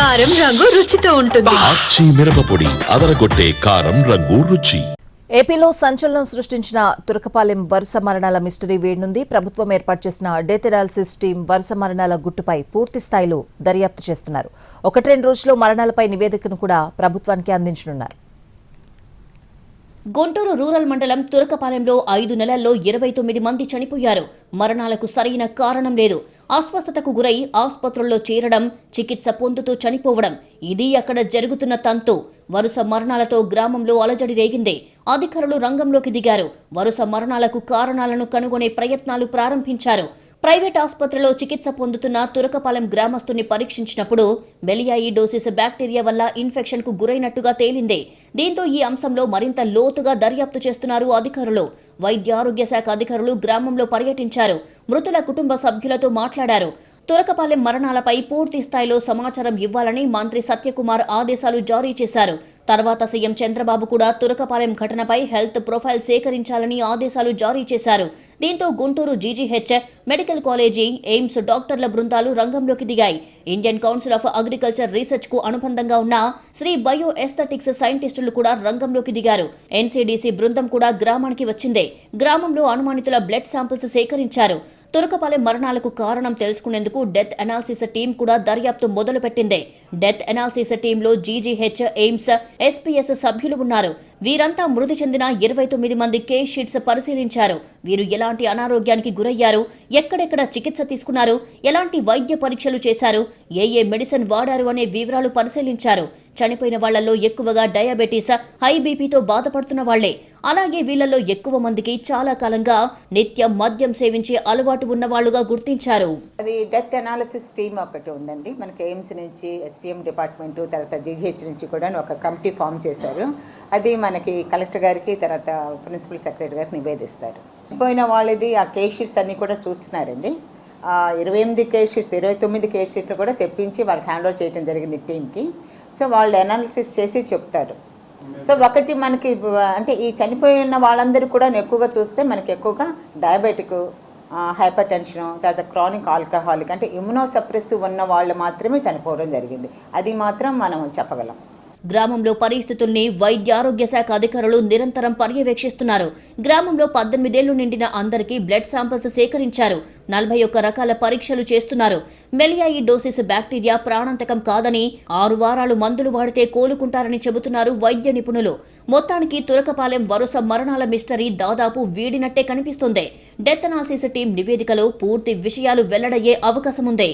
కారం రంగు రుచితో ఉంటుంది. ఆచి మిరపపొడి అదరగొట్టే కారం రంగు రుచి. ఏపీలో సంచలనం సృష్టించిన తురకపాలెం వరుస మరణాల మిస్టరీ వేడినుంది. ప్రభుత్వం ఏర్పాటు చేసిన డెత్ అనాలిసిస్ టీం వరుస మరణాల గుట్టుపై పూర్తి స్థాయిలో దర్యాప్తు చేస్తున్నారు. 1-2 రోజుల్లో మరణాలపై నివేదికను కూడా ప్రభుత్వానికి అందించనున్నారు. గుంటూరు రూరల్ మండలం తురకపాలెంలో 5 నెలల్లో 29 మంది చనిపోయారు. మరణాలకు సరైన కారణం లేదు. అస్వస్థతకు గురై ఆసుపత్రుల్లో చేరడం, చికిత్స పొందుతూ చనిపోవడం ఇది అక్కడ జరుగుతున్న తంతు. వరుస మరణాలతో గ్రామంలో అలజడి రేగింది. అధికారులు రంగంలోకి దిగారు. వరుస మరణాలకు కారణాలను కనుగొనే ప్రయత్నాలు ప్రారంభించారు. ప్రైవేట్ ఆసుపత్రిలో చికిత్స పొందుతున్న తురకపాలెం గ్రామస్తుని పరీక్షించినప్పుడు మెలియాయిడోసిస్ బ్యాక్టీరియా వల్ల ఇన్ఫెక్షన్ కు గురైనట్టుగా తేలింది. దీంతో ఈ అంశంలో మరింత లోతుగా దర్యాప్తు చేస్తున్నారు అధికారులు. వైద్య ఆరోగ్య శాఖ అధికారులు గ్రామంలో పర్యటించారు. మృతుల కుటుంబ సభ్యులతో మాట్లాడారు. తురకపాలెం మరణాలపై పూర్తి స్థాయిలో సమాచారం ఇవ్వాలని మంత్రి సత్యకుమార్ ఆదేశాలు జారీ చేశారు. తర్వాత సీఎం చంద్రబాబు కూడా తురకపాలెం ఘటనపై హెల్త్ ప్రొఫైల్ సేకరించాలని ఆదేశాలు జారీ చేశారు. దీంతో Guntur GGH, medical college, AIIMS డాక్టర్ల బృందాలు రంగంలోకి దిగాయి. Indian council of agriculture research కు అనుబంధంగా ఉన్న శ్రీ బయో ఎస్థెటిక్స్ సైంటిస్టులు కూడా రంగంలోకి దిగారు. ఎన్సీడీసీ బృందం కూడా గ్రామానికి వచ్చింది. గ్రామంలో అనుమానితుల బ్లడ్ శాంపిల్స్ సేకరించారు. తురకపాలెం మరణాలకు కారణం తెలుసుకునేందుకు డెత్ అనాలిసిస్ టీం కూడా దర్యాప్తు మొదలుపెట్టింది. డెత్ అనాలిసిస్ టీంలో జీజీహెచ్, ఎయిమ్స్, ఎస్పీఎస్ సభ్యులు ఉన్నారు. వీరంతా మృతి చెందిన 29 మంది కేస్ షీట్స్ పరిశీలించారు. వీరు ఎలాంటి అనారోగ్యానికి గురయ్యారు, ఎక్కడెక్కడ చికిత్స తీసుకున్నారు, ఎలాంటి వైద్య పరీక్షలు చేశారు, ఏ మెడిసిన్ వాడారు అనే వివరాలు పరిశీలించారు. చనిపోయిన వాళ్లలో ఎక్కువగా డయాబెటీస్, హై బీపీతో బాధపడుతున్న వాళ్లే. అలాగే వీళ్లలో ఎక్కువ మందికి చాలా కాలంగా నిత్యం మద్యం సేవించే అలవాటు ఉన్నవాళ్లుగా గుర్తించారు. అది డెత్ అనాలిసిస్ టీమ్ ఒకటి ఉందండి. మనకి ఎయిమ్స్ నుంచి, ఎస్పీఎం డిపార్ట్మెంట్, తర్వాత జీజీహెచ్ నుంచి కూడా ఒక కమిటీ ఫామ్ చేశారు. అది మనకి కలెక్టర్ గారికి, తర్వాత ప్రిన్సిపల్ సెక్రటరీ గారికి నివేదిస్తారు. పోయిన వాళ్ళది ఆ కేస్ షీట్స్ అన్నీ కూడా చూస్తున్నారండి. 28 కేస్ షీట్స్, 29 కేస్ షీట్లు కూడా తెప్పించి వాళ్ళకి హ్యాండ్ ఓవర్ చేయడం జరిగింది టీంకి. సో వాళ్ళు అనాలిసిస్ చేసి చెప్తారు. సో ఒకటి మనకి అంటే ఈ చనిపోయిన వాళ్ళందరూ కూడా ఎక్కువగా చూస్తే మనకి ఎక్కువగా డయాబెటిక్, హైపర్ టెన్షన్, తర్వాత క్రానిక్ ఆల్కహాలిక్ అంటే ఇమ్యునోసప్రెసివ్ ఉన్న వాళ్ళు మాత్రమే చనిపోవడం జరిగింది. అది మాత్రం మనం చెప్పగలం. గ్రామంలో పరిస్థితుల్ని వైద్య ఆరోగ్య శాఖ అధికారులు నిరంతరం పర్యవేక్షిస్తున్నారు. గ్రామంలో 18 ఏళ్లు నిండిన అందరికీ బ్లడ్ శాంపిల్స్ సేకరించారు. 41 రకాల పరీక్షలు చేస్తున్నారు. మెలియాయిడోసిస్ బ్యాక్టీరియా ప్రాణాంతకం కాదని, 6 వారాలు మందులు వాడితే కోలుకుంటారని చెబుతున్నారు వైద్య నిపుణులు. మొత్తానికి తురకపాలెం వరుస మరణాల మిస్టరీ దాదాపు వీడినట్టే కనిపిస్తోంది. డెత్ అనాలిసిస్ టీం నివేదికలో పూర్తి విషయాలు వెల్లడయ్యే అవకాశముంది.